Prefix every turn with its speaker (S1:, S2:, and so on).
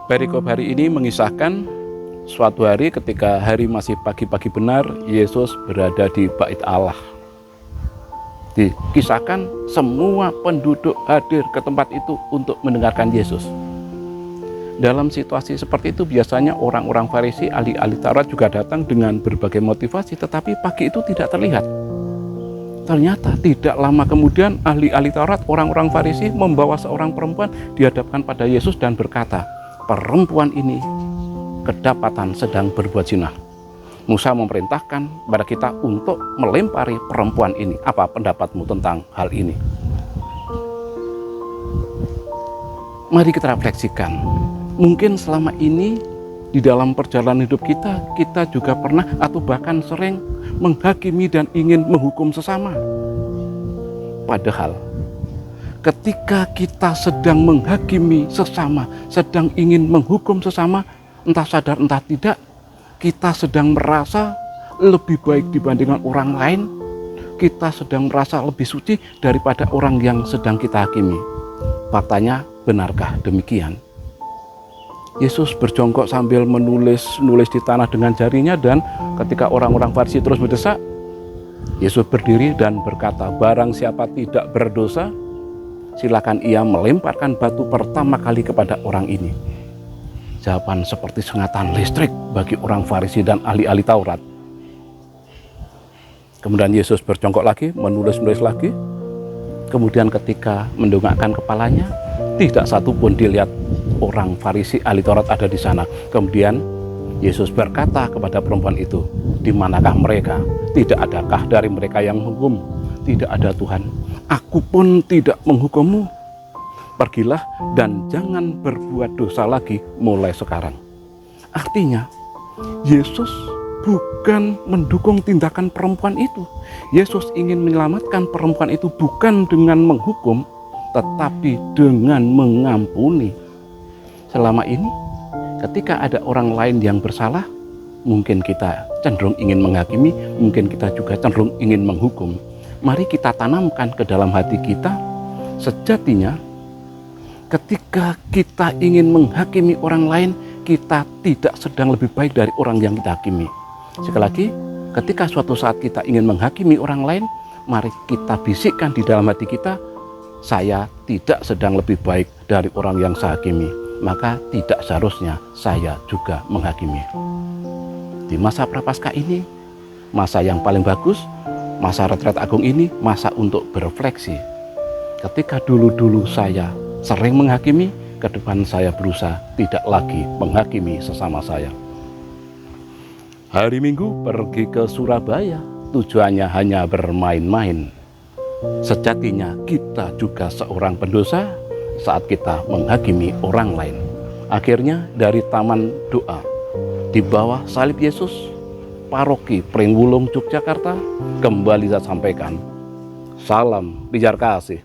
S1: Perikop hari ini mengisahkan suatu hari ketika hari masih pagi-pagi benar, Yesus berada di Bait Allah. Dikisahkan semua penduduk hadir ke tempat itu untuk mendengarkan Yesus. Dalam situasi seperti itu biasanya orang-orang Farisi, ahli-ahli Taurat juga datang dengan berbagai motivasi, tetapi pagi itu tidak terlihat. Ternyata tidak lama kemudian ahli-ahli Taurat, orang-orang Farisi membawa seorang perempuan dihadapkan pada Yesus dan berkata, perempuan ini kedapatan sedang berbuat zina. Musa memerintahkan kepada kita untuk melempari perempuan ini. Apa pendapatmu tentang hal ini? Mari kita refleksikan. Mungkin selama ini di dalam perjalanan hidup kita, kita juga pernah atau bahkan sering menghakimi dan ingin menghukum sesama. Padahal ketika kita sedang menghakimi sesama, sedang ingin menghukum sesama, entah sadar entah tidak, kita sedang merasa lebih baik dibandingkan orang lain. Kita sedang merasa lebih suci daripada orang yang sedang kita hakimi. Faktanya, benarkah demikian? Yesus berjongkok sambil menulis di tanah dengan jarinya, dan ketika orang-orang Farisi terus mendesak, Yesus berdiri dan berkata, barang siapa tidak berdosa, silakan ia melemparkan batu pertama kali kepada orang ini. Jawaban seperti sengatan listrik bagi orang Farisi dan ahli-ahli Taurat. Kemudian Yesus berjongkok lagi, menulis lagi. Kemudian ketika mendongakkan kepalanya, tidak satu pun dilihat orang Farisi ahli Taurat ada di sana. Kemudian Yesus berkata kepada perempuan itu, di manakah mereka? Tidak adakah dari mereka yang menghukum? Tidak ada, Tuhan. Aku pun tidak menghukummu. Pergilah dan jangan berbuat dosa lagi mulai sekarang. Artinya, Yesus bukan mendukung tindakan perempuan itu. Yesus ingin menyelamatkan perempuan itu bukan dengan menghukum, tetapi dengan mengampuni. Selama ini, ketika ada orang lain yang bersalah, mungkin kita cenderung ingin menghakimi, mungkin kita juga cenderung ingin menghukum. Mari kita tanamkan ke dalam hati kita, sejatinya ketika kita ingin menghakimi orang lain, kita tidak sedang lebih baik dari orang yang kita hakimi. Sekali lagi, ketika suatu saat kita ingin menghakimi orang lain, mari kita bisikkan di dalam hati kita, saya tidak sedang lebih baik dari orang yang saya hakimi, maka tidak seharusnya saya juga menghakimi. Di masa Prapaskah ini, masa yang paling bagus, masa retret agung ini, masa untuk berefleksi. Ketika dulu-dulu saya sering menghakimi, ke depan saya berusaha tidak lagi menghakimi sesama saya. Hari Minggu pergi ke Surabaya, tujuannya hanya bermain-main. Sejatinya kita juga seorang pendosa saat kita menghakimi orang lain. Akhirnya dari Taman Doa, di bawah salib Yesus, Paroki Pringwulung Yogyakarta, kembali saya sampaikan, salam pijar kasih.